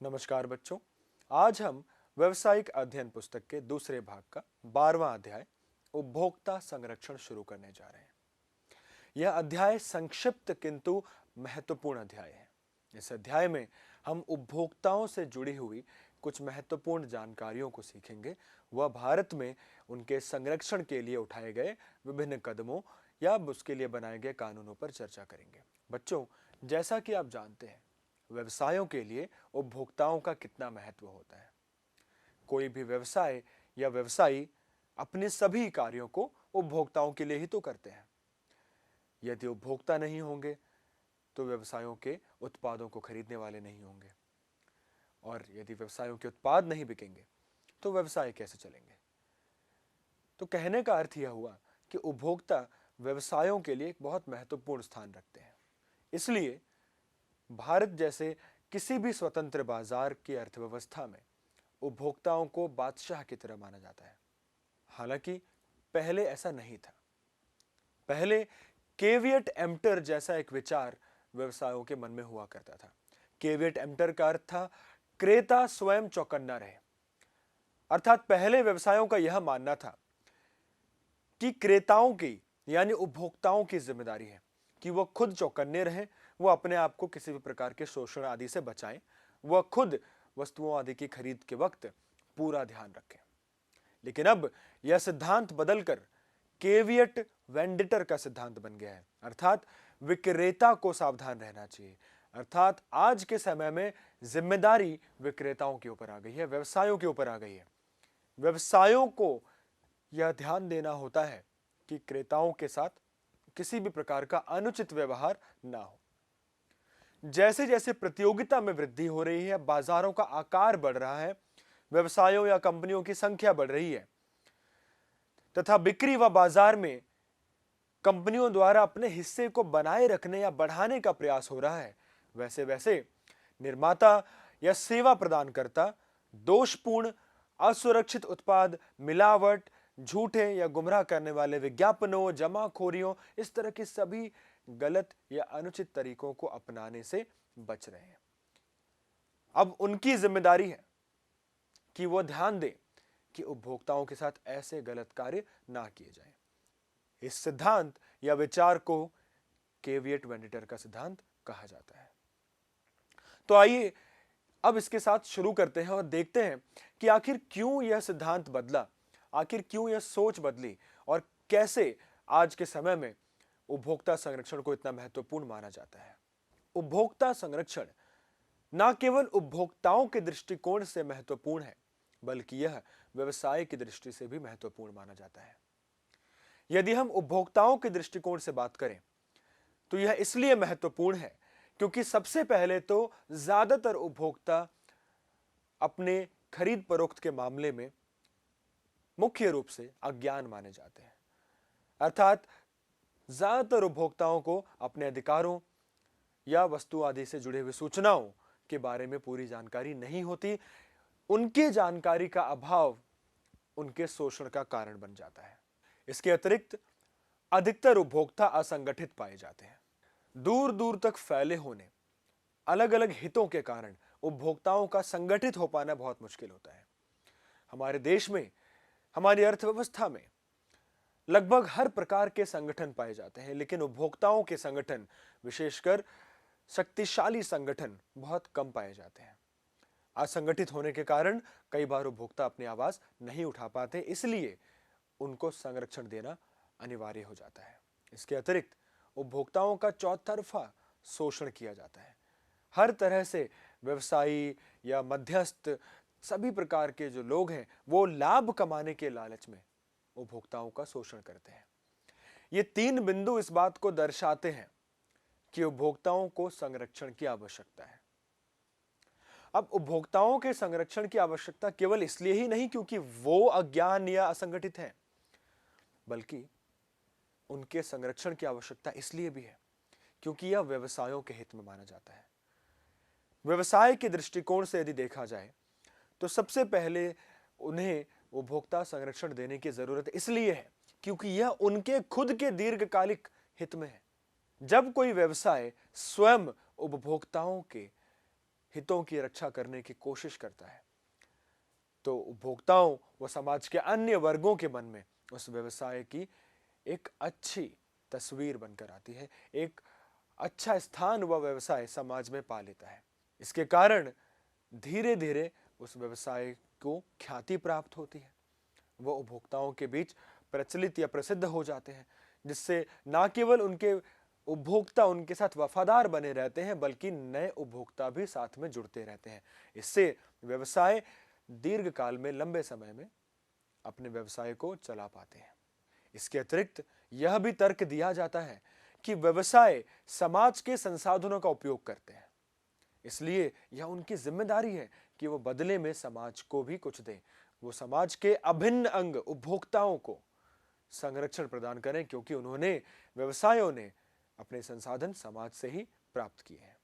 नमस्कार बच्चों। आज हम व्यावसायिक अध्ययन पुस्तक के दूसरे भाग का 12वां अध्याय उपभोक्ता संरक्षण शुरू करने जा रहे हैं। यह अध्याय संक्षिप्त किंतु महत्वपूर्ण अध्याय है। इस अध्याय में हम उपभोक्ताओं से जुड़ी हुई कुछ महत्वपूर्ण जानकारियों को सीखेंगे। वह भारत में उनके संरक्षण के लिए उठाए गए विभिन्न कदमों या उसके लिए बनाए गए कानूनों पर चर्चा करेंगे। बच्चों, जैसा कि आप जानते हैं, व्यवसायों के लिए उपभोक्ताओं का कितना महत्व होता है। कोई भी व्यवसाय या व्यवसायी अपने सभी कार्यों को उपभोक्ताओं के लिए ही तो करते हैं। यदि उपभोक्ता नहीं होंगे तो व्यवसायों के उत्पादों को खरीदने वाले नहीं होंगे, और यदि व्यवसायों के उत्पाद नहीं बिकेंगे तो व्यवसाय कैसे चलेंगे। तो कहने का अर्थ यह हुआ कि उपभोक्ता व्यवसायों के लिए एक बहुत महत्वपूर्ण स्थान रखते हैं। इसलिए भारत जैसे किसी भी स्वतंत्र बाजार की अर्थव्यवस्था में उपभोक्ताओं को बादशाह की तरह माना जाता है। हालांकि पहले ऐसा नहीं था। पहले केवियट एम्प्टर जैसा एक विचार व्यवसायों के मन में हुआ करता था। केवियट एम्प्टर का अर्थ था क्रेता स्वयं चौकन्ना रहे। अर्थात पहले व्यवसायों का यह मानना था कि क्रेताओं की यानी उपभोक्ताओं की जिम्मेदारी है कि वह खुद चौकन्ने रहें, वह अपने आप को किसी भी प्रकार के शोषण आदि से बचाएं, वह खुद वस्तुओं आदि की खरीद के वक्त पूरा ध्यान रखें। लेकिन अब यह सिद्धांत बदलकर केवियट वेंडिटर का सिद्धांत बन गया है। अर्थात विक्रेता को सावधान रहना चाहिए। अर्थात आज के समय में जिम्मेदारी विक्रेताओं के ऊपर आ गई है, व्यवसायों के ऊपर आ गई है। व्यवसायों को यह ध्यान देना होता है कि क्रेताओं के साथ किसी भी प्रकार का अनुचित व्यवहार ना हो। जैसे जैसे प्रतियोगिता में वृद्धि हो रही है, बाजारों का आकार बढ़ रहा है, व्यवसायों या कंपनियों की संख्या बढ़ रही है तथा बिक्री व बाजार में कंपनियों द्वारा अपने हिस्से को बनाए रखने या बढ़ाने का प्रयास हो रहा है, वैसे वैसे निर्माता या सेवा प्रदानकर्ता दोषपूर्ण, असुरक्षित उत्पाद, मिलावट, झूठे या गुमराह करने वाले विज्ञापनों, जमाखोरियों, इस तरह के सभी गलत या अनुचित तरीकों को अपनाने से बच रहे हैं। अब उनकी जिम्मेदारी है कि वो ध्यान दें कि उपभोक्ताओं के साथ ऐसे गलत कार्य ना किए जाएं। इस सिद्धांत या विचार को केवियट वेंडिटर का सिद्धांत कहा जाता है। तो आइए अब इसके साथ शुरू करते हैं और देखते हैं कि आखिर क्यों यह सिद्धांत बदला, आखिर क्यों यह सोच बदली और कैसे आज के समय में उपभोक्ता संरक्षण को इतना महत्वपूर्ण माना जाता है। उपभोक्ता संरक्षण न केवल उपभोक्ताओं के दृष्टिकोण से महत्वपूर्ण है, बल्कि यह व्यवसाय की दृष्टि से भी महत्वपूर्ण माना जाता है। यदि हम उपभोक्ताओं के दृष्टिकोण से बात करें तो यह इसलिए महत्वपूर्ण है क्योंकि सबसे पहले तो ज्यादातर उपभोक्ता अपने खरीद फरोख्त के मामले में मुख्य रूप से अज्ञान माने जाते हैं। अर्थात ज्यादातर उपभोक्ताओं को अपने अधिकारों या वस्तु आदि से जुड़े हुए सूचनाओं के बारे में पूरी जानकारी नहीं होती। उनके जानकारी का अभाव उनके शोषण का कारण बन जाता है। इसके अतिरिक्त अधिकतर उपभोक्ता असंगठित पाए जाते हैं। दूर दूर तक फैले होने, अलग अलग हितों के कारण उपभोक्ताओं का संगठित हो पाना बहुत मुश्किल होता है। हमारे देश में, हमारी अर्थव्यवस्था में लगभग हर प्रकार के संगठन पाए जाते हैं, लेकिन उपभोक्ताओं के संगठन, विशेषकर शक्तिशाली संगठन, बहुत कम पाए जाते हैं। असंगठित होने के कारण कई बार उपभोक्ता अपनी आवाज नहीं उठा पाते, इसलिए उनको संरक्षण देना अनिवार्य हो जाता है। इसके अतिरिक्त उपभोक्ताओं का चौतरफा शोषण किया जाता है। हर तरह से व्यवसायी या मध्यस्थ, सभी प्रकार के जो लोग हैं, वो लाभ कमाने के लालच में उपभोक्ताओं का शोषण करते हैं। ये तीन बिंदु इस बात को दर्शाते हैं कि उपभोक्ताओं को संरक्षण की आवश्यकता है। अब उपभोक्ताओं के संरक्षण की आवश्यकता केवल इसलिए ही नहीं क्योंकि वो अज्ञान या असंगठित हैं, बल्कि उनके संरक्षण की आवश्यकता इसलिए भी है क्योंकि यह व्यवसायों के हित में माना जाता है। व्यवसाय के दृष्टिकोण से यदि देखा जाए तो सबसे पहले उन्हें उपभोक्ता संरक्षण देने की जरूरत इसलिए है क्योंकि यह उनके खुद के दीर्घकालिक हित में है। जब कोई व्यवसाय स्वयं उपभोक्ताओं के हितों की रक्षा करने की कोशिश करता है, तो उपभोक्ताओं व समाज के अन्य वर्गों के मन में उस व्यवसाय की एक अच्छी तस्वीर बनकर आती है, एक अच्छा स्थान वह व्यवसाय समाज में पा लेता है। इसके कारण धीरे धीरे उस व्यवसाय को ख्याति प्राप्त होती है, वह उपभोक्ताओं के बीच प्रचलित या प्रसिद्ध हो जाते हैं, जिससे न केवल उनके उपभोक्ता उनके साथ वफादार बने रहते हैं, बल्कि नए उपभोक्ता भी साथ में जुड़ते रहते हैं। इससे व्यवसाय दीर्घकाल में, लंबे समय में अपने व्यवसाय को चला पाते हैं। इसके अतिरिक्त यह भी तर्क दिया जाता है कि व्यवसाय समाज के संसाधनों का उपयोग करते हैं, इसलिए यह उनकी जिम्मेदारी है कि वो बदले में समाज को भी कुछ दें। वो समाज के अभिन्न अंग उपभोक्ताओं को संरक्षण प्रदान करें, क्योंकि उन्होंने, व्यवसायों ने अपने संसाधन समाज से ही प्राप्त किए हैं।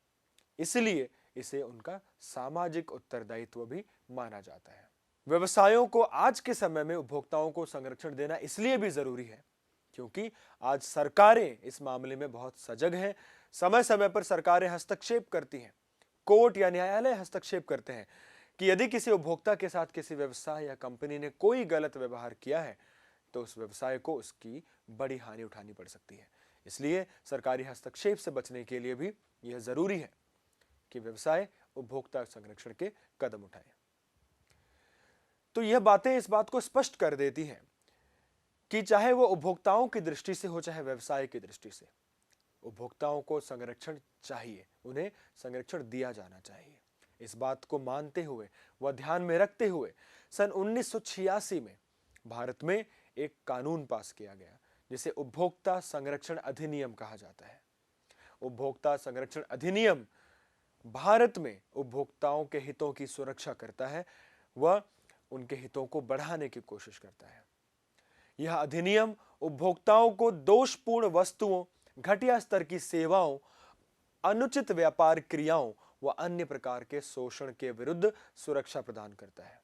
इसलिए इसे उनका सामाजिक उत्तरदायित्व भी माना जाता है। व्यवसायों को आज के समय में उपभोक्ताओं को संरक्षण देना इसलिए भी जरूरी है क्योंकि आज सरकारें इस मामले में बहुत सजग हैं। समय समय पर सरकारें हस्तक्षेप करती हैं, कोर्ट या न्यायालय हस्तक्षेप करते हैं कि यदि किसी उपभोक्ता के साथ किसी व्यवसाय या कंपनी ने कोई गलत व्यवहार किया है तो उस व्यवसाय को उसकी बड़ी हानि उठानी पड़ सकती है। इसलिए सरकारी हस्तक्षेप से बचने के लिए भी यह जरूरी है कि व्यवसाय उपभोक्ता संरक्षण के कदम उठाए। तो यह बातें इस बात को स्पष्ट कर देती हैं कि चाहे वो उपभोक्ताओं की दृष्टि से हो, चाहे व्यवसाय की दृष्टि से, उपभोक्ताओं को संरक्षण चाहिए, उन्हें संरक्षण दिया जाना चाहिए। इस बात को मानते हुए व ध्यान में रखते हुए सन 1986 में भारत में एक कानून पास किया गया जिसे उपभोक्ता संरक्षण अधिनियम कहा जाता है। उपभोक्ता संरक्षण अधिनियम भारत में उपभोक्ताओं के हितों की सुरक्षा करता है व उनके हितों को बढ़ाने की कोशिश करता है। यह अधिनियम उपभोक्ताओं को दोषपूर्ण वस्तुओं, घटिया स्तर की सेवाओं, अनुचित व्यापार क्रियाओं व अन्य प्रकार के शोषण के विरुद्ध सुरक्षा प्रदान करता है।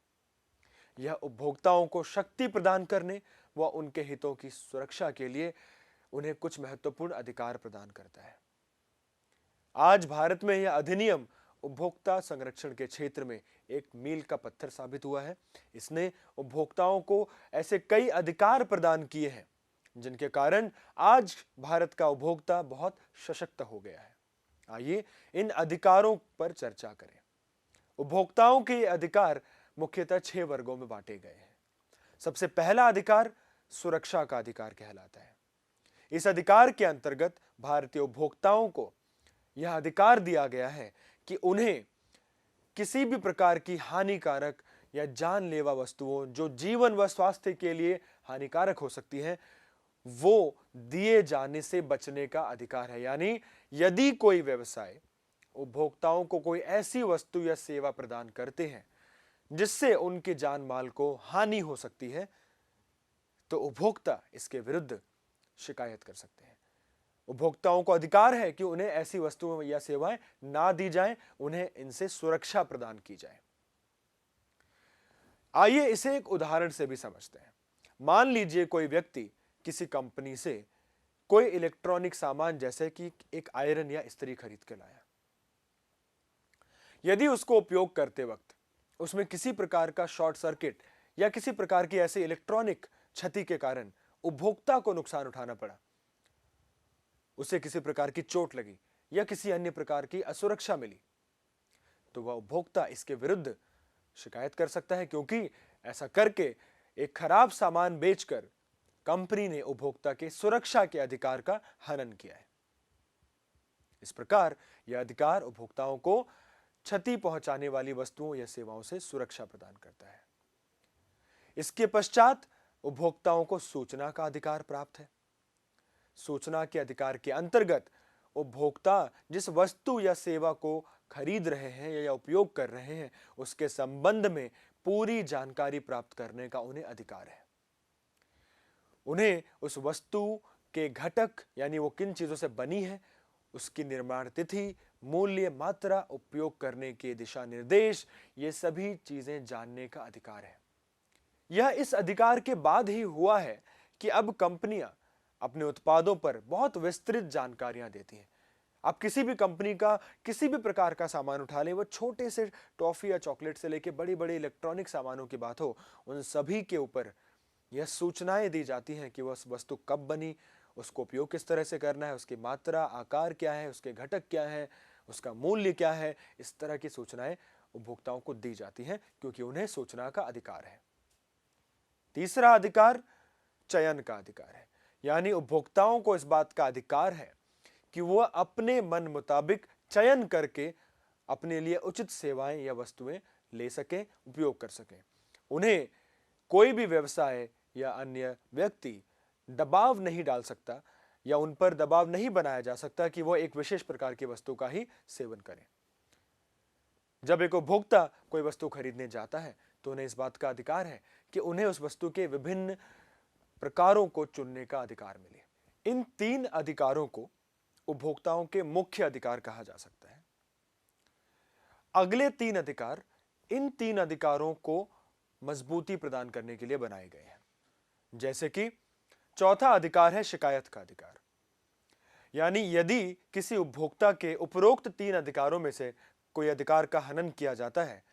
यह उपभोक्ताओं को शक्ति प्रदान करने व उनके हितों की सुरक्षा के लिए उन्हें कुछ महत्वपूर्ण अधिकार प्रदान करता है। आज भारत में यह अधिनियम उपभोक्ता संरक्षण के क्षेत्र में एक मील का पत्थर साबित हुआ है। इसने उपभोक्ताओं को ऐसे कई अधिकार प्रदान किए हैं जिनके कारण आज भारत का उपभोक्ता बहुत सशक्त हो गया है। आइए इन अधिकारों पर चर्चा करें। उपभोक्ताओं के ये अधिकार मुख्यतः 6 वर्गों में बांटे गए हैं। सबसे पहला अधिकार सुरक्षा का अधिकार कहलाता है। इस अधिकार के अंतर्गत भारतीय उपभोक्ताओं को यह अधिकार दिया गया है कि उन्हें किसी भी प्रकार की हानिकारक या जानलेवा वस्तुओं जो जीवन व स्वास्थ्य के लिए हानिकारक हो सकती हैं, वो दिए जाने से बचने का अधिकार है। यानी यदि कोई व्यवसाय उपभोक्ताओं को कोई ऐसी वस्तु या सेवा प्रदान करते हैं जिससे उनके जान माल को हानि हो सकती है, तो उपभोक्ता इसके विरुद्ध शिकायत कर सकते हैं। उपभोक्ताओं को अधिकार है कि उन्हें ऐसी वस्तुएं या सेवाएं ना दी जाएं, उन्हें इनसे सुरक्षा प्रदान की जाए। आइए इसे एक उदाहरण से भी समझते हैं। मान लीजिए कोई व्यक्ति किसी कंपनी से कोई इलेक्ट्रॉनिक सामान जैसे कि एक आयरन या इस्त्री खरीद के लाया। यदि उसको उपयोग करते वक्त उसमें किसी प्रकार का शॉर्ट सर्किट या किसी प्रकार की ऐसी इलेक्ट्रॉनिक क्षति के कारण उपभोक्ता को नुकसान उठाना पड़ा, उसे किसी प्रकार की चोट लगी या किसी अन्य प्रकार की असुरक्षा मिली, तो वह उपभोक्ता इसके विरुद्ध शिकायत कर सकता है, क्योंकि ऐसा करके एक खराब सामान बेचकर कंपनी ने उपभोक्ता के सुरक्षा के अधिकार का हनन किया है। इस प्रकार यह अधिकार उपभोक्ताओं को क्षति पहुंचाने वाली वस्तुओं या सेवाओं से सुरक्षा प्रदान करता है। इसके पश्चात उपभोक्ताओं को सूचना का अधिकार प्राप्त है। सूचना के अधिकार के अंतर्गत उपभोक्ता जिस वस्तु या सेवा को खरीद रहे हैं या उपयोग कर रहे हैं, उसके संबंध में पूरी जानकारी प्राप्त करने का उन्हें अधिकार है। उन्हें उस वस्तु के घटक यानी वो किन चीजों से बनी है, उसकी निर्माण तिथि, मूल्य, मात्रा, उपयोग करने के दिशा निर्देश, ये सभी चीजें जानने का अधिकार है। यह इस अधिकार के बाद ही हुआ है कि अब कंपनियां अपने उत्पादों पर बहुत विस्तृत जानकारियां देती हैं। आप किसी भी कंपनी का किसी भी प्रकार का सामान उठा लें, वो छोटे से टॉफी या चॉकलेट से लेके बड़ी-बड़ी इलेक्ट्रॉनिक सामानों की बात हो, उन सभी के ऊपर यह सूचनाएं दी जाती हैं कि वह वस्तु कब बनी, उसको उपयोग किस तरह से करना है, उसकी मात्रा, आकार क्या है, उसके घटक क्या है, उसका मूल्य क्या है। इस तरह की सूचनाएं उपभोक्ताओं को दी जाती हैं क्योंकि उन्हें सूचना का अधिकार है। तीसरा अधिकार चयन का अधिकार है, यानी उपभोक्ताओं को इस बात का अधिकार है कि वह अपने मन मुताबिक चयन करके अपने लिए उचित सेवाएं या वस्तुएं ले सकें, उपयोग कर सकें। उन्हें कोई भी व्यवसाय या अन्य व्यक्ति दबाव नहीं डाल सकता या उन पर दबाव नहीं बनाया जा सकता कि वह एक विशेष प्रकार की वस्तु का ही सेवन करें। जब एक उपभोक्ता कोई वस्तु खरीदने जाता है तो उन्हें इस बात का अधिकार है कि उन्हें उस वस्तु के विभिन्न प्रकारों को चुनने का अधिकार मिले। इन तीन अधिकारों को उपभोक्ताओं के मुख्य अधिकार कहा जा सकता है। अगले तीन अधिकार इन तीन अधिकारों को मजबूती प्रदान करने के लिए बनाए गए हैं। जैसे कि चौथा अधिकार है शिकायत का अधिकार, यानी यदि किसी उपभोक्ता के उपरोक्त तीन अधिकारों में से कोई अधिकार का हनन किया जाता है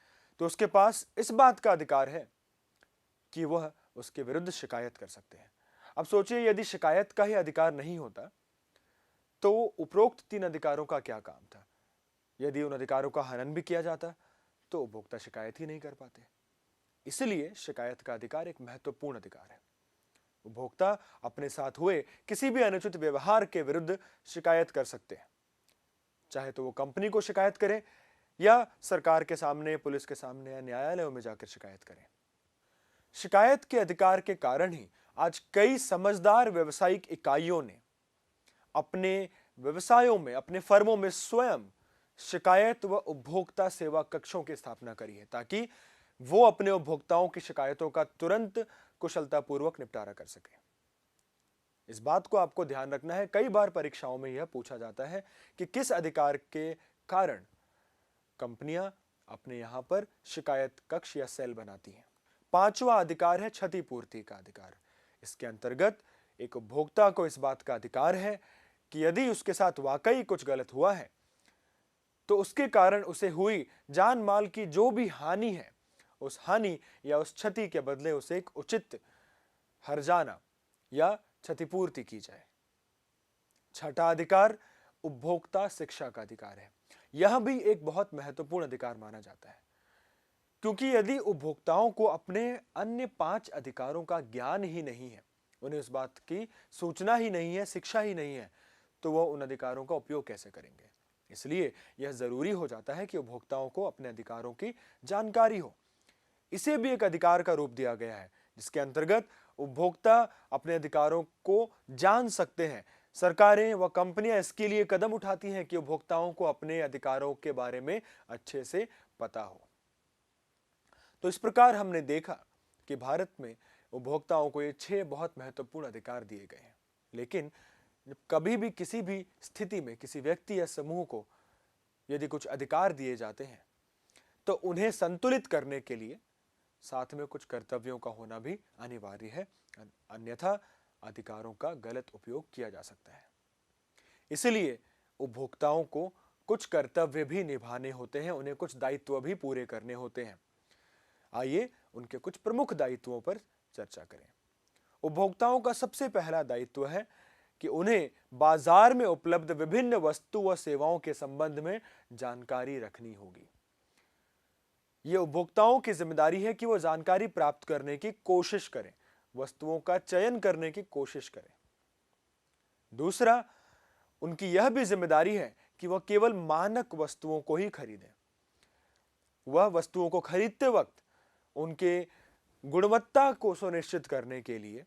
तो उसके पास इस बात का अधिकार है कि वह उसके विरुद्ध शिकायत कर सकते हैं। अब सोचिए, यदि शिकायत का ही अधिकार नहीं होता तो उपरोक्त तीन अधिकारों का क्या काम था। यदि उन अधिकारों का हनन भी किया जाता तो उपभोक्ता शिकायत ही नहीं कर पाते। इसलिए शिकायत का अधिकार एक महत्वपूर्ण अधिकार है। उपभोक्ता अपने साथ हुए किसी भी अनुचित व्यवहार के विरुद्ध शिकायत कर सकते हैं, चाहे तो वो कंपनी को शिकायत करें या सरकार के सामने, पुलिस के सामने या न्यायालयों में जाकर शिकायत करें। शिकायत के अधिकार के कारण ही आज कई समझदार व्यावसायिक इकाइयों ने अपने व्यवसायों में, अपने फर्मों में स्वयं शिकायत व उपभोक्ता सेवा कक्षों की स्थापना करी है ताकि वो अपने उपभोक्ताओं की शिकायतों का तुरंत कुशलतापूर्वक निपटारा कर सके। इस बात को आपको ध्यान रखना है, कई बार परीक्षाओं में यह पूछा जाता है कि किस अधिकार के कारण कंपनियां अपने यहां पर शिकायत कक्ष या सेल बनाती हैं। पांचवा अधिकार है क्षतिपूर्ति का अधिकार। इसके अंतर्गत एक उपभोक्ता को इस बात का अधिकार है कि यदि उसके साथ वाकई कुछ गलत हुआ है तो उसके कारण उसे हुई जान माल की जो भी हानि है, उस हानि या उस क्षति के बदले उसे एक उचित हर्जाना या क्षतिपूर्ति की जाए। छठा अधिकार उपभोक्ता शिक्षा का अधिकार है। यह भी एक बहुत महत्वपूर्ण अधिकार माना जाता है क्योंकि यदि उपभोक्ताओं को अपने अन्य 5 अधिकारों का ज्ञान ही नहीं है, उन्हें उस बात की सूचना ही नहीं है, शिक्षा ही नहीं है, तो वह उन अधिकारों का उपयोग कैसे करेंगे। इसलिए यह जरूरी हो जाता है कि उपभोक्ताओं को अपने अधिकारों की जानकारी हो। इसे भी एक अधिकार का रूप दिया गया है जिसके अंतर्गत उपभोक्ता अपने अधिकारों को जान सकते हैं। सरकारें व कंपनियां इसके लिए कदम उठाती हैं कि उपभोक्ताओं को अपने अधिकारों के बारे में अच्छे से पता हो। तो इस प्रकार हमने देखा कि भारत में उपभोक्ताओं को ये 6 बहुत महत्वपूर्ण अधिकार दिए गए हैं। लेकिन जब कभी भी किसी भी स्थिति में किसी व्यक्ति या समूह को यदि कुछ अधिकार दिए जाते हैं तो उन्हें संतुलित करने के लिए साथ में कुछ कर्तव्यों का होना भी अनिवार्य है, अन्यथा अधिकारों का गलत उपयोग किया जा सकता है। इसलिए उपभोक्ताओं को कुछ कर्तव्य भी निभाने होते हैं, उन्हें कुछ दायित्व भी पूरे करने होते हैं। आइए उनके कुछ प्रमुख दायित्वों पर चर्चा करें। उपभोक्ताओं का सबसे पहला दायित्व है कि उन्हें बाजार में उपलब्ध विभिन्न वस्तु व सेवाओं के संबंध में जानकारी रखनी होगी। यह उपभोक्ताओं की जिम्मेदारी है कि वो जानकारी प्राप्त करने की कोशिश करें, वस्तुओं का चयन करने की कोशिश करें। दूसरा, उनकी यह भी जिम्मेदारी है कि वह केवल मानक वस्तुओं को ही खरीदें। वह वस्तुओं को खरीदते वक्त उनके गुणवत्ता को सुनिश्चित करने के लिए,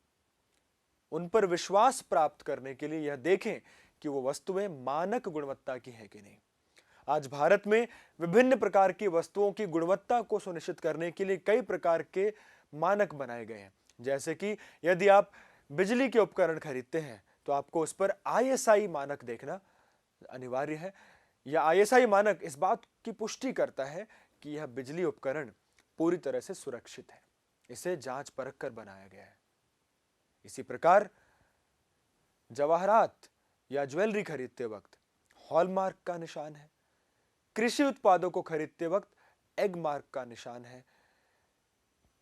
उन पर विश्वास प्राप्त करने के लिए यह देखें कि वो वस्तुएं मानक गुणवत्ता की हैं कि नहीं। आज भारत में विभिन्न प्रकार की वस्तुओं की गुणवत्ता को सुनिश्चित करने के लिए कई प्रकार के मानक बनाए गए हैं। जैसे कि यदि आप बिजली के उपकरण खरीदते हैं तो आपको उस पर ISI मानक देखना अनिवार्य है। यह ISI मानक इस बात की पुष्टि करता है कि यह बिजली उपकरण पूरी तरह से सुरक्षित है, इसे जांच परख कर बनाया गया है। इसी प्रकार जवाहरात या ज्वेलरी खरीदते वक्त हॉलमार्क का निशान है। कृषि उत्पादों को खरीदते वक्त एग मार्क का निशान है।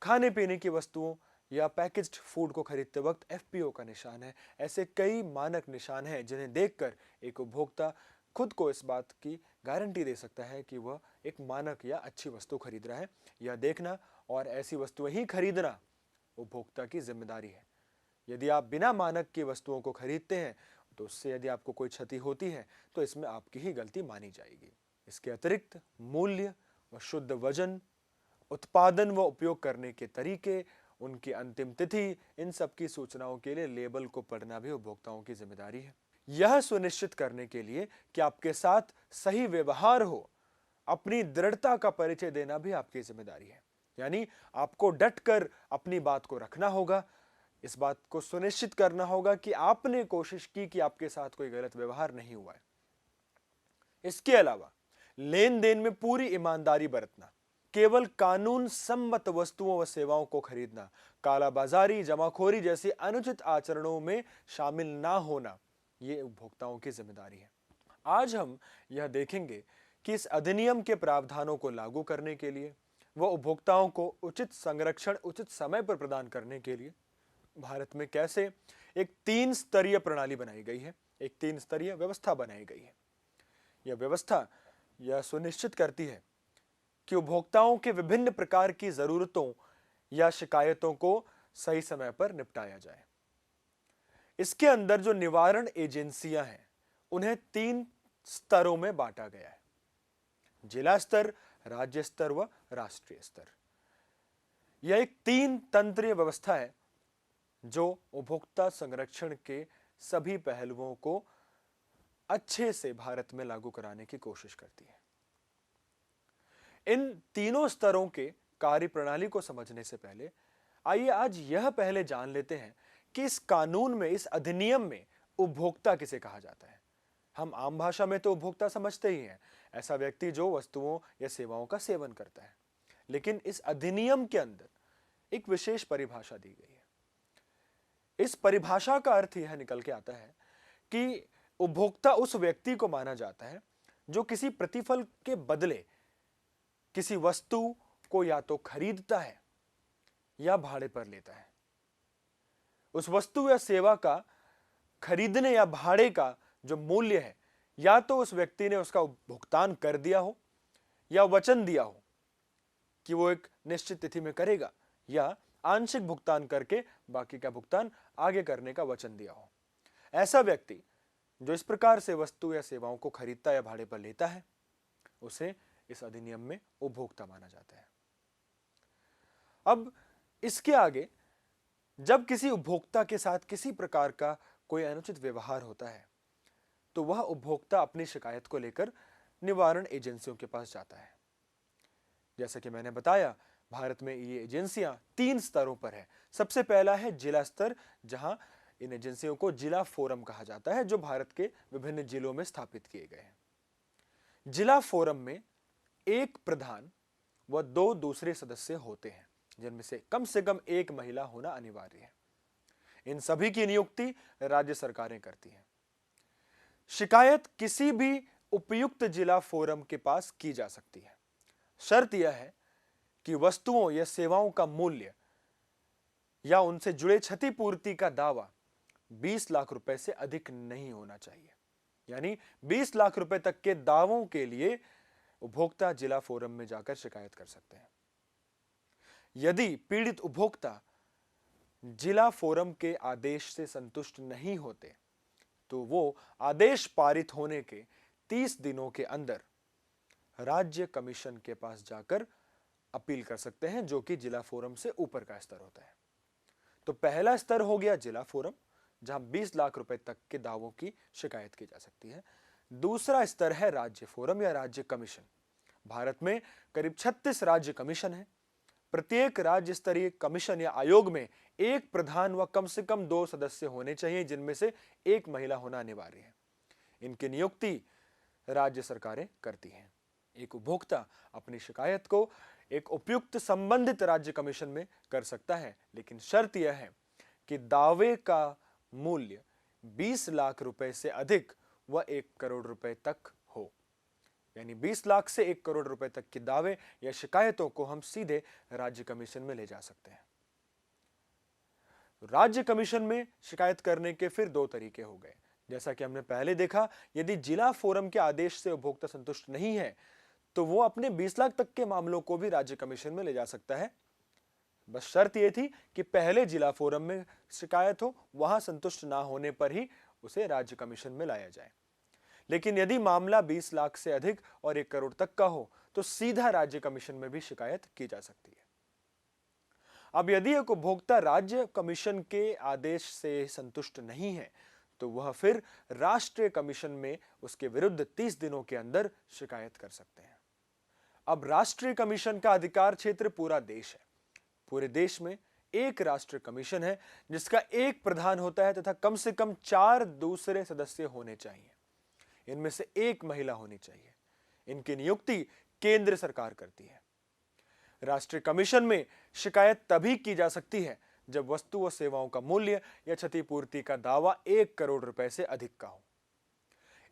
खाने पीने की वस्तुओं या पैकेज्ड फूड को खरीदते वक्त एफपीओ का निशान है। ऐसे कई मानक निशान हैं जिन्हें देखकर एक उपभोक्ता खुद को इस बात की गारंटी दे सकता है कि वह एक मानक या अच्छी वस्तु खरीद रहा है। यह देखना और ऐसी वस्तुएं ही खरीदना उपभोक्ता की जिम्मेदारी है। यदि आप बिना मानक की वस्तुओं को खरीदते हैं तो उससे यदि आपको कोई क्षति होती है तो इसमें आपकी ही गलती मानी जाएगी। इसके अतिरिक्त मूल्य व शुद्ध वजन, उत्पादन व उपयोग करने के तरीके, उनकी अंतिम तिथि, इन सब की सूचनाओं के लिए लेबल को पढ़ना भी उपभोक्ताओं की जिम्मेदारी है। यह सुनिश्चित करने के लिए कि आपके साथ सही व्यवहार हो, अपनी दृढ़ता का परिचय देना भी आपकी जिम्मेदारी है। यानी आपको डटकर अपनी बात को रखना होगा। इस बात को सुनिश्चित करना होगा कि आपने कोशिश की कि आपके साथ कोई गलत व्यवहार नहीं हुआ है। इसके अलावा लेन देन में पूरी ईमानदारी बरतना, केवल कानून सम्मत वस्तुओं व सेवाओं को खरीदना, कालाबाजारी, जमाखोरी जैसे अनुचित आचरणों में शामिल ना होना, ये उपभोक्ताओं की जिम्मेदारी है। आज हम यह देखेंगे कि इस अधिनियम के प्रावधानों को लागू करने के लिए व उपभोक्ताओं को उचित संरक्षण उचित समय पर प्रदान करने के लिए भारत में कैसे एक 3 स्तरीय प्रणाली बनाई गई है, एक 3 स्तरीय व्यवस्था बनाई गई है। यह व्यवस्था यह सुनिश्चित करती है कि उपभोक्ताओं के विभिन्न प्रकार की जरूरतों या शिकायतों को सही समय पर निपटाया जाए। इसके अंदर जो निवारण एजेंसियां हैं उन्हें 3 स्तरों में बांटा गया है: जिला स्तर, राज्य स्तर व राष्ट्रीय स्तर। यह एक 3 तंत्रीय व्यवस्था है जो उपभोक्ता संरक्षण के सभी पहलुओं को अच्छे से भारत में लागू कराने की कोशिश करती है। इन तीनों स्तरों के कार्यप्रणाली को समझने से पहले आइए आज यह पहले जान लेते हैं कि इस कानून में, इस अधिनियम में उपभोक्ता किसे कहा जाता है। हम आम भाषा में तो उपभोक्ता समझते ही हैं, ऐसा व्यक्ति जो वस्तुओं या सेवाओं का सेवन करता है। लेकिन इस अधिनियम के अंदर एक विशेष परिभाषा दी गई है। इस परिभाषा का अर्थ यह निकल के आता है कि उपभोक्ता उस व्यक्ति को माना जाता है जो किसी प्रतिफल के बदले किसी वस्तु को या तो खरीदता है या भाड़े पर लेता है। उस वस्तु या सेवा का खरीदने या भाड़े का जो मूल्य है, या तो उस व्यक्ति ने उसका भुगतान कर दिया हो या वचन दिया हो कि वो एक निश्चित तिथि में करेगा, या आंशिक भुगतान करके बाकी का भुगतान आगे करने का वचन दिया हो। ऐसा व्यक्ति जो इस प्रकार से वस्तु या सेवाओं को खरीदता या भाड़े पर लेता है, उसे इस अधिनियम में उपभोक्ता माना जाता है। अब इसके आगे जब किसी उपभोक्ता के साथ किसी प्रकार का कोई अनुचित व्यवहार होता है तो वह उपभोक्ता अपनी शिकायत को लेकर निवारण एजेंसियों के पास जाता है। जैसा कि मैंने बताया, भारत में ये एजेंसियां 3 स्तरों पर है। सबसे पहला है जिला स्तर, जहां इन एजेंसियों को जिला फोरम कहा जाता है, जो भारत के विभिन्न जिलों में स्थापित किए गए हैं। जिला फोरम में एक प्रधान व 2 दूसरे सदस्य होते हैं, जिनमें से कम एक महिला होना अनिवार्य है। इन सभी की नियुक्ति राज्य सरकारें करती हैं। शिकायत किसी भी उपयुक्त जिला फोरम के पास की जा सकती है। शर्त यह है कि वस्तुओं या सेवाओं का मूल्य या उनसे जुड़े क्षतिपूर्ति का दावा 20 लाख रुपए से अधिक नहीं होना चाहिए। यानी 20 लाख रुपए तक के दावों के लिए उपभोक्ता जिला फोरम में जाकर शिकायत कर सकते हैं। यदि पीड़ित उपभोक्ता जिला फोरम के आदेश से संतुष्ट नहीं होते तो वो आदेश पारित होने के 30 दिनों के अंदर राज्य कमीशन के पास जाकर अपील कर सकते हैं, जो कि जिला फोरम से ऊपर का स्तर होता है। तो पहला स्तर हो गया जिला फोरम, जहां 20 लाख रुपए तक के दावों की शिकायत की जा सकती है। दूसरा स्तर है राज्य फोरम या राज्य कमीशन। भारत में करीब 36 राज्य कमीशन है। प्रत्येक राज्य स्तरीय कमीशन या आयोग में एक प्रधान व कम से कम 2 सदस्य होने चाहिए, जिनमें से एक महिला होना अनिवार्य है। इनकी नियुक्ति राज्य सरकारें करती हैं। एक उपभोक्ता अपनी शिकायत को एक उपयुक्त संबंधित राज्य कमीशन में कर सकता है, लेकिन शर्त यह है कि दावे का मूल्य 20 लाख रुपए से अधिक वह 1 करोड़ रुपए तक हो। यानी 20 लाख से 1 करोड़ रुपए तक के दावे या शिकायतों को हम सीधे राज्य कमीशन में ले जा सकते हैं। राज्य कमीशन में शिकायत करने के फिर दो तरीके हो गए। जैसा कि हमने पहले देखा, यदि जिला फोरम के आदेश से उपभोक्ता संतुष्ट नहीं है तो वो अपने 20 लाख तक के मामलों को भी राज्य कमीशन में ले जा सकता है। बस शर्त यह थी कि पहले जिला फोरम में शिकायत हो, वहां संतुष्ट ना होने पर ही उसे राज्य कमीशन में लाया जाए। लेकिन यदि मामला 20 लाख से अधिक और 1 करोड़ तक का हो तो सीधा राज्य कमीशन में भी शिकायत की जा सकती है। अब यदि एक उपभोक्ता राज्य कमीशन के आदेश से संतुष्ट नहीं है तो वह फिर राष्ट्रीय कमीशन में उसके विरुद्ध 30 दिनों के अंदर शिकायत कर सकते हैं। अब राष्ट्रीय कमीशन का अधिकार क्षेत्र पूरा देश है। पूरे देश में एक राष्ट्रीय कमीशन है जिसका एक प्रधान होता है तथा कम से कम 4 दूसरे सदस्य होने चाहिए। इनमें से एक महिला होनी चाहिए। इनकी नियुक्ति केंद्र सरकार करती है। राष्ट्रीय कमीशन में शिकायत तभी की जा सकती है जब वस्तु व सेवाओं का मूल्य या क्षतिपूर्ति का दावा 1 करोड़ रुपए से अधिक का हो।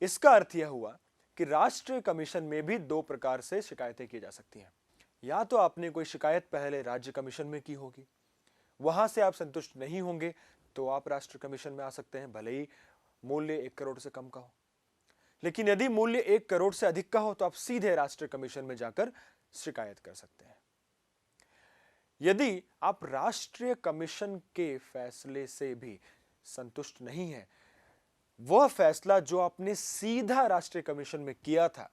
इसका अर्थ यह हुआ कि राष्ट्रीय कमीशन में भी दो प्रकार से शिकायतें की जा सकती हैं। या तो आपने कोई शिकायत पहले राज्य कमीशन में की होगी, वहां से आप संतुष्ट नहीं होंगे तो आप राष्ट्रीय कमीशन में आ सकते हैं, भले ही मूल्य 1 करोड़ से कम का हो। लेकिन यदि मूल्य 1 करोड़ से अधिक का हो तो आप सीधे राष्ट्रीय कमीशन में जाकर शिकायत कर सकते हैं। यदि आप राष्ट्रीय कमीशन के फैसले से भी संतुष्ट नहीं हैं, वह फैसला जो आपने सीधा राष्ट्रीय कमीशन में किया था,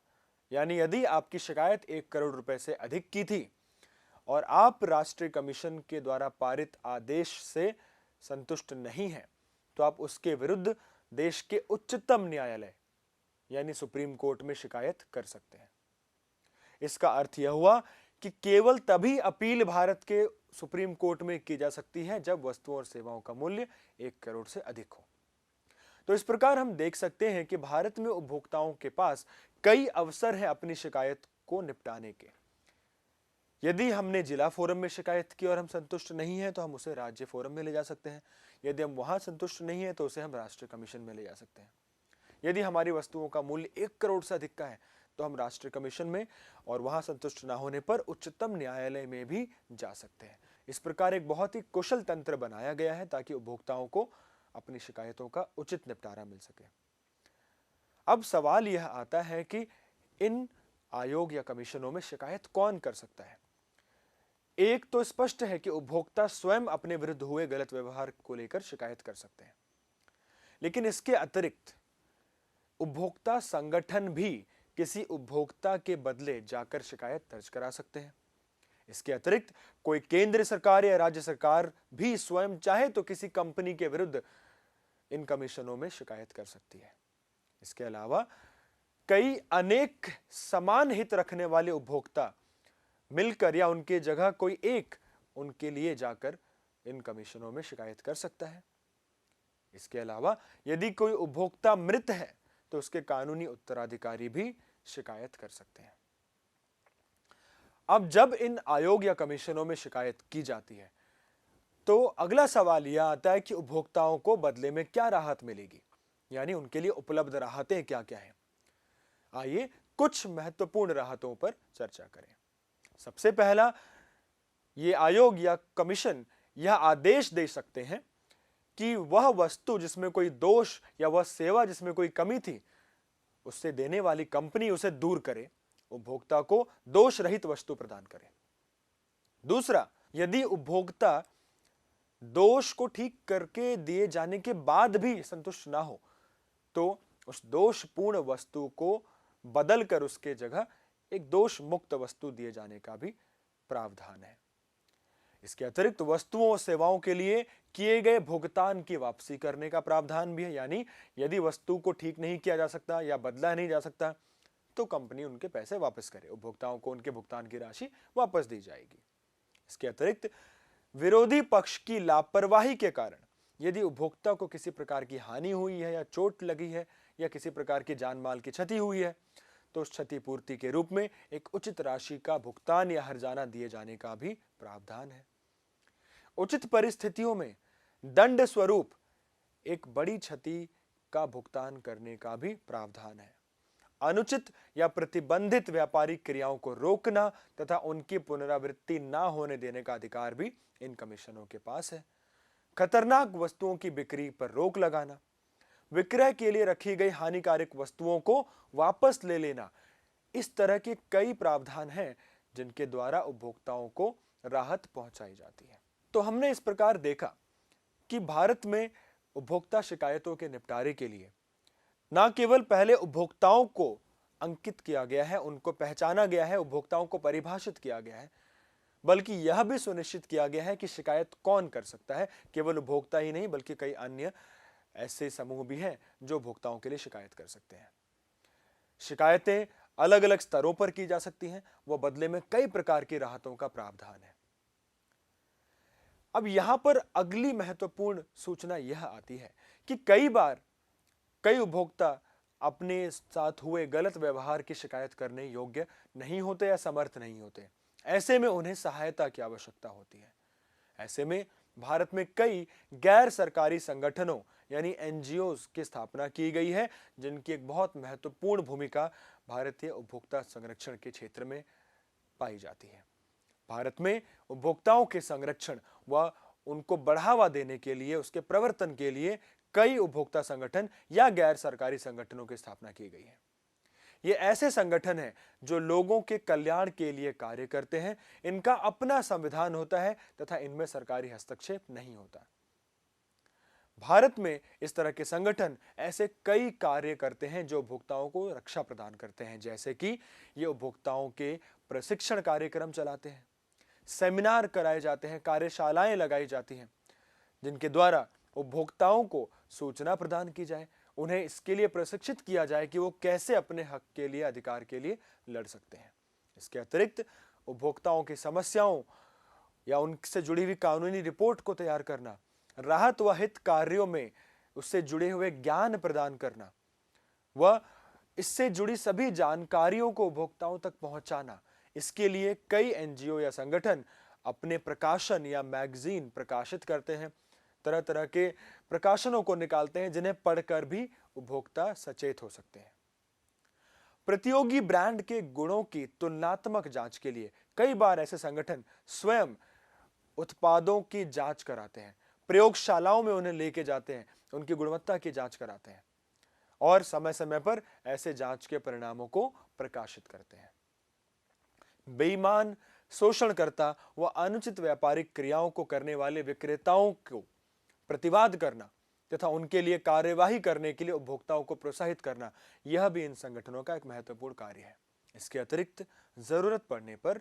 यानी यदि आपकी शिकायत 1 करोड़ रुपए से अधिक की थी और आप राष्ट्रीय कमीशन के द्वारा पारित आदेश से संतुष्ट नहीं हैं, तो आप उसके विरुद्ध देश के उच्चतम न्यायालय यानी सुप्रीम कोर्ट में शिकायत कर सकते हैं। इसका अर्थ यह हुआ कि केवल तभी अपील भारत के सुप्रीम कोर्ट में की जा सकती है जब वस्तुओं और सेवाओं का मूल्य 1 करोड़ से अधिक हो। तो इस प्रकार हम देख सकते हैं कि भारत में उपभोक्ताओं के पास कई अवसर हैं अपनी शिकायत को निपटाने के। यदि हमने जिला फोरम में शिकायत की और हम संतुष्ट नहीं हैं तो हम उसे राज्य फोरम में ले जा सकते हैं। यदि हम वहां संतुष्ट नहीं हैं तो उसे हम राष्ट्रीय कमीशन में ले जा सकते हैं। यदि हमारी वस्तुओं का मूल्य 1 करोड़ से अधिक का है तो हम राष्ट्रीय कमीशन में और वहां संतुष्ट ना होने पर उच्चतम न्यायालय में भी जा सकते हैं। इस प्रकार एक बहुत ही कुशल तंत्र बनाया गया है ताकि उपभोक्ताओं को अपनी शिकायतों का उचित निपटारा मिल सके। अब सवाल यह आता है कि इन आयोग या कमीशनों में शिकायत कौन कर सकता है। एक तो स्पष्ट है कि उपभोक्ता स्वयं अपने विरुद्ध हुए गलत व्यवहार को लेकर शिकायत कर सकते हैं, लेकिन इसके अतिरिक्त उपभोक्ता संगठन भी किसी उपभोक्ता के बदले जाकर शिकायत दर्ज करा सकते हैं। इसके अतिरिक्त कोई केंद्र सरकार या राज्य सरकार भी स्वयं चाहे तो किसी कंपनी के विरुद्ध इन कमीशनों में शिकायत कर सकती है। इसके अलावा कई अनेक समान हित रखने वाले उपभोक्ता मिलकर या उनके जगह कोई एक उनके लिए जाकर इन कमीशनों में शिकायत कर सकता है। इसके अलावा यदि कोई उपभोक्ता मृत है तो उसके कानूनी उत्तराधिकारी भी शिकायत कर सकते हैं। अब जब इन आयोग या कमीशनों में शिकायत की जाती है तो अगला सवाल यह आता है कि उपभोक्ताओं को बदले में क्या राहत मिलेगी, यानी उनके लिए उपलब्ध राहतें क्या क्या हैं। आइए कुछ महत्वपूर्ण राहतों पर चर्चा करें। सबसे पहला, ये आयोग या कमीशन यह आदेश दे सकते हैं कि वह वस्तु जिसमें कोई दोष या वह सेवा जिसमें कोई कमी थी उससे देने वाली कंपनी उसे दूर करे, उपभोक्ता को दोष रहित वस्तु प्रदान करे। दूसरा, यदि उपभोक्ता दोष को ठीक करके दिए जाने के बाद भी संतुष्ट ना हो तो उस दोषपूर्ण वस्तु को बदलकर उसके जगह एक दोष मुक्त वस्तु दिए जाने का भी प्रावधान है। इसके अतिरिक्त वस्तुओं और सेवाओं के लिए किए गए भुगतान की वापसी करने का प्रावधान भी है, यानी यदि वस्तु को ठीक नहीं किया जा सकता या बदला नहीं जा सकता तो कंपनी उनके पैसे वापस करे, उपभोक्ताओं को उनके भुगतान की राशि वापस दी जाएगी। इसके अतिरिक्त विरोधी पक्ष की लापरवाही के कारण यदि उपभोक्ता को किसी प्रकार की हानि हुई है या चोट लगी है या किसी प्रकार की जान माल की क्षति हुई है तो उस क्षतिपूर्ति के रूप में एक उचित राशि का भुगतान या हर्जाना दिए जाने का भी प्रावधान है। उचित परिस्थितियों में दंड स्वरूप एक बड़ी क्षति का भुगतान करने का भी प्रावधान है। अनुचित या प्रतिबंधित व्यापारिक क्रियाओं को रोकना तथा उनकी पुनरावृत्ति न होने देने का अधिकार भी इन कमीशनों के पास है। खतरनाक वस्तुओं की बिक्री पर रोक लगाना, विक्रय के लिए रखी गई हानिकारक वस्तुओं को वापस ले लेना, इस तरह के कई प्रावधान हैं जिनके द्वारा उपभोक्ताओं को राहत पहुंचाई जाती है। तो हमने इस प्रकार देखा कि भारत में उपभोक्ता शिकायतों के निपटारे के लिए न केवल पहले उपभोक्ताओं को अंकित किया गया है, उनको पहचाना गया है, उपभोक्ताओं को परिभाषित किया गया है, बल्कि यह भी सुनिश्चित किया गया है कि शिकायत कौन कर सकता है। केवल उपभोक्ता ही नहीं बल्कि कई अन्य ऐसे समूह भी हैं जो उपभोक्ताओं के लिए शिकायत कर सकते हैं। शिकायतें अलग अलग स्तरों पर की जा सकती हैं, वह बदले में कई प्रकार की राहतों का प्रावधान है। अब यहां पर अगली महत्वपूर्ण सूचना यह आती है कि कई बार कई उपभोक्ता अपने साथ हुए गलत व्यवहार की शिकायत करने योग्य नहीं होते या समर्थ नहीं होते। ऐसे में उन्हें सहायता की आवश्यकता होती है। ऐसे में भारत में कई गैर सरकारी संगठनों यानी एनजीओज की स्थापना की गई है, जिनकी एक बहुत महत्वपूर्ण भूमिका भारतीय उपभोक्ता संरक्षण के क्षेत्र में पाई जाती है। भारत में उपभोक्ताओं के संरक्षण व उनको बढ़ावा देने के लिए, उसके प्रवर्तन के लिए कई उपभोक्ता संगठन या गैर सरकारी संगठनों की स्थापना की गई है। ये ऐसे संगठन हैं जो लोगों के कल्याण के लिए कार्य करते हैं। इनका अपना संविधान होता है तथा इनमें सरकारी हस्तक्षेप नहीं होता। भारत में इस तरह के संगठन ऐसे कई कार्य करते हैं जो उपभोक्ताओं को रक्षा प्रदान करते हैं, जैसे कि ये उपभोक्ताओं के प्रशिक्षण कार्यक्रम चलाते हैं, सेमिनार कराए जाते हैं, कार्यशालाएं लगाई जाती हैं, जिनके द्वारा उपभोक्ताओं को सूचना प्रदान की जाए, उन्हें इसके लिए प्रशिक्षित किया जाए कि वो कैसे अपने हक के लिए, अधिकार के लिए लड़ सकते हैं। इसके अतिरिक्त उपभोक्ताओं की समस्याओं या उनसे जुड़ी हुई कानूनी रिपोर्ट को तैयार करना, राहत व हित कार्यों में उससे जुड़े हुए ज्ञान प्रदान करना व इससे जुड़ी सभी जानकारियों को उपभोक्ताओं तक पहुंचाना, इसके लिए कई एनजीओ या संगठन अपने प्रकाशन या मैगजीन प्रकाशित करते हैं, तरह तरह के प्रकाशनों को निकालते हैं जिन्हें पढ़कर भी उपभोक्ता सचेत हो सकते हैं। प्रतियोगी ब्रांड के गुणों की तुलनात्मक जांच के लिए कई बार ऐसे संगठन स्वयं उत्पादों की जांच कराते हैं, प्रयोगशालाओं में उन्हें लेके जाते हैं, उनकी गुणवत्ता की जांच कराते हैं और समय समय पर ऐसे जांच के परिणामों को प्रकाशित करते हैं। बेईमान, शोषणकर्ता व अनुचित व्यापारिक क्रियाओं को करने वाले विक्रेताओं को प्रतिवाद करना तथा उनके लिए कार्यवाही करने के लिए उपभोक्ताओं को प्रोत्साहित करना, यह भी इन संगठनों का एक महत्वपूर्ण कार्य है। इसके अतिरिक्त जरूरत पड़ने पर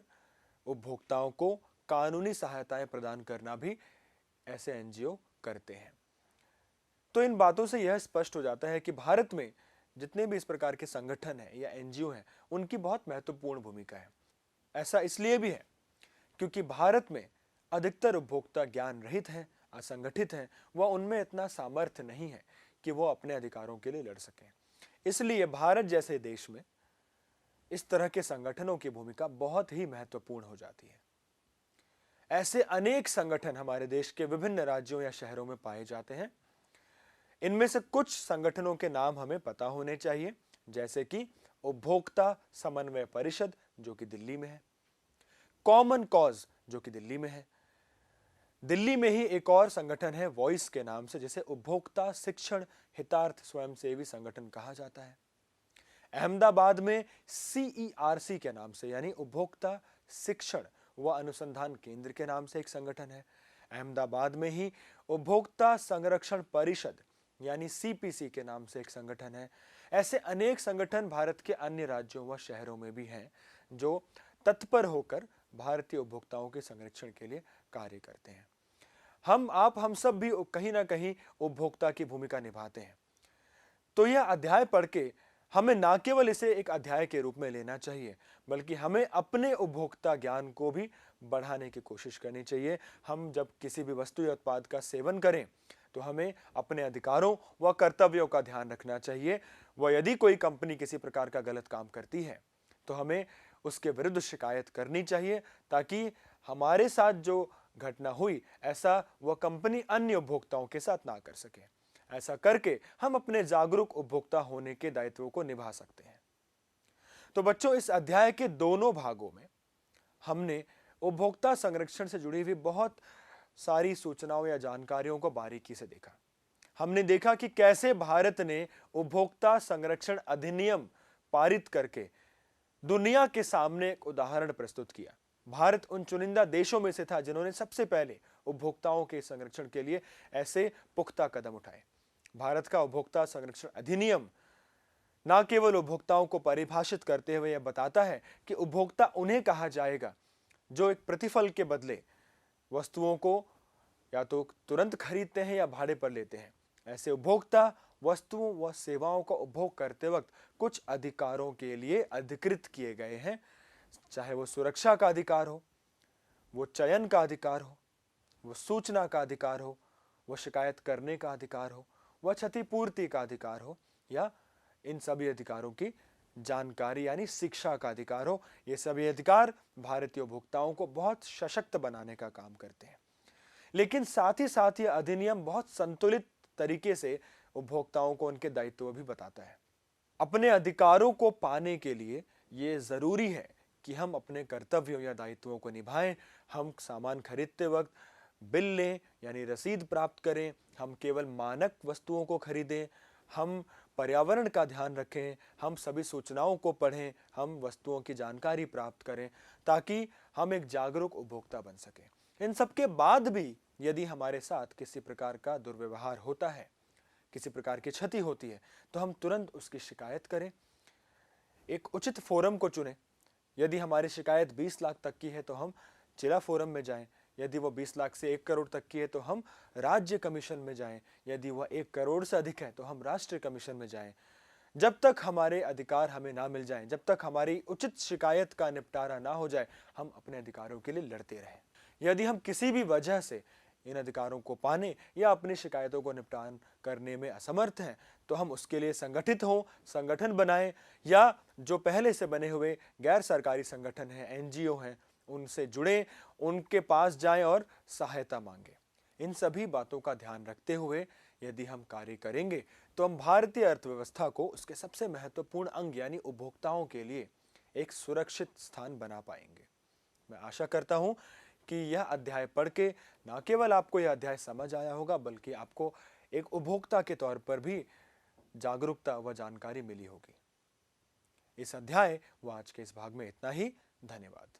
उपभोक्ताओं को कानूनी सहायताएं प्रदान करना भी ऐसे एनजीओ करते हैं। तो इन बातों से यह स्पष्ट हो जाता है कि भारत में जितने भी इस प्रकार के संगठन हैं या एनजीओ हैं, उनकी बहुत महत्वपूर्ण भूमिका है। ऐसा इसलिए भी है क्योंकि भारत में अधिकतर उपभोक्ता ज्ञान रहित हैं, असंगठित हैं व उनमें इतना सामर्थ्य नहीं है कि वो अपने अधिकारों के लिए लड़ सकें। इसलिए भारत जैसे देश में इस तरह के संगठनों की भूमिका बहुत ही महत्वपूर्ण हो जाती है। ऐसे अनेक संगठन हमारे देश के विभिन्न राज्यों या शहरों में पाए जाते हैं। इनमें से कुछ संगठनों के नाम हमें पता होने चाहिए, जैसे कि उपभोक्ता समन्वय परिषद जो कि दिल्ली में है, कॉमन कॉज जो कि दिल्ली में है। दिल्ली में ही एक और संगठन है वॉइस के नाम से, जिसे उपभोक्ता शिक्षण हितार्थ स्वयंसेवी संगठन कहा जाता है। अहमदाबाद में सीईआरसी के नाम से यानी उपभोक्ता शिक्षण व अनुसंधान केंद्र के नाम से एक संगठन है। अहमदाबाद में ही उपभोक्ता संरक्षण परिषद यानी सीपीसी के नाम से एक संगठन है। ऐसे अनेक संगठन भारत के अन्य राज्यों व शहरों में भी हैं जो तत्पर होकर भारतीय उपभोक्ताओं के संरक्षण के लिए कार्य करते हैं। हम सब भी कहीं ना कहीं उपभोक्ता की भूमिका निभाते हैं। तो यह अध्याय पढ़ के हमें ना केवल इसे एक अध्याय के रूप में लेना चाहिए, बल्कि हमें अपने उपभोक्ता ज्ञान को भी बढ़ाने की कोशिश करनी चाहिए। हम जब किसी भी वस्तु या उत्पाद का सेवन करें तो हमें अपने अधिकारों व कर्तव्यों का ध्यान रखना चाहिए व यदि कोई कंपनी किसी प्रकार का गलत काम करती है तो हमें उसके विरुद्ध शिकायत करनी चाहिए, ताकि हमारे साथ जो घटना हुई ऐसा वह कंपनी अन्य उपभोक्ताओं के साथ ना कर सके। ऐसा करके हम अपने जागरूक उपभोक्ता होने के दायित्वों को निभा सकते हैं। तो बच्चों, इस अध्याय के दोनों भागों में हमने उपभोक्ता संरक्षण से जुड़ी हुई बहुत सारी सूचनाओं या जानकारियों को बारीकी से देखा। हमने देखा कि कैसे भारत ने उपभोक्ता संरक्षण अधिनियम पारित करके दुनिया के सामने एक उदाहरण प्रस्तुत किया। भारत उन चुनिंदा देशों में से था जिन्होंने सबसे पहले उपभोक्ताओं के संरक्षण के लिए ऐसे पुख्ता कदम उठाए। भारत का उपभोक्ता संरक्षण अधिनियम न केवल उपभोक्ताओं को परिभाषित करते हुए यह बताता है कि उपभोक्ता उन्हें कहा जाएगा जो एक प्रतिफल के बदले वस्तुओं को या तो तुरंत खरीदते हैं या भाड़े पर लेते हैं। ऐसे उपभोक्ता वस्तुओं व सेवाओं का उपभोग करते वक्त कुछ अधिकारों के लिए अधिकृत किए गए हैं, चाहे वो सुरक्षा का अधिकार हो, वो चयन का अधिकार हो, वो सूचना का अधिकार हो, वो शिकायत करने का अधिकार हो, वह क्षतिपूर्ति का अधिकार हो, या इन सभी अधिकारों की जानकारी यानी शिक्षा का अधिकार हो। ये सभी अधिकार भारतीय उपभोक्ताओं को बहुत सशक्त बनाने का काम करते हैं। लेकिन साथ ही साथ यह अधिनियम बहुत संतुलित तरीके से उपभोक्ताओं को उनके दायित्व भी बताता है। अपने अधिकारों को पाने के लिए ये जरूरी है कि हम अपने कर्तव्यों या दायित्वों को निभाएं। हम सामान खरीदते वक्त बिल लें यानी रसीद प्राप्त करें, हम केवल मानक वस्तुओं को खरीदें, हम पर्यावरण का ध्यान रखें, हम सभी सूचनाओं को पढ़ें, हम वस्तुओं की जानकारी प्राप्त करें ताकि हम एक जागरूक उपभोक्ता बन सकें। इन सब के बाद भी यदि हमारे साथ किसी प्रकार का दुर्व्यवहार होता है, किसी प्रकार की क्षति होती है, तो हम तुरंत उसकी शिकायत करें, एक उचित फोरम को चुनें। यदि हमारी शिकायत 20 लाख तक की है तो हम जिला फोरम में जाएं, यदि वो 20 लाख से 1 करोड़ तक की है तो हम राज्य कमीशन में जाएं, यदि वह 1 करोड़ से अधिक है तो हम राष्ट्रीय कमीशन में जाएं। जब तक हमारे अधिकार हमें ना मिल जाएं, जब तक हमारी उचित शिकायत का निपटारा ना हो जाए, हम अपने अधिकारों के लिए लड़ते रहें। यदि हम किसी भी वजह से इन अधिकारों को पाने या अपनी शिकायतों को निपटान करने में असमर्थ हैं, तो हम उसके लिए संगठित हों, संगठन बनाएं, या जो पहले से बने हुए गैर सरकारी संगठन हैं, एनजीओ हैं, उनसे जुड़ें, उनके पास जाएं और सहायता मांगें। इन सभी बातों का ध्यान रखते हुए यदि हम कार्य करेंगे तो हम भारतीय अर्थव्यवस्था को उसके सबसे महत्वपूर्ण अंग यानी उपभोक्ताओं के लिए एक सुरक्षित स्थान बना पाएंगे। मैं आशा करता हूं कि यह अध्याय पढ़ के न केवल आपको यह अध्याय समझ आया होगा, बल्कि आपको एक उपभोक्ता के तौर पर भी जागरूकता व जानकारी मिली होगी। इस अध्याय व आज के इस भाग में इतना ही। धन्यवाद।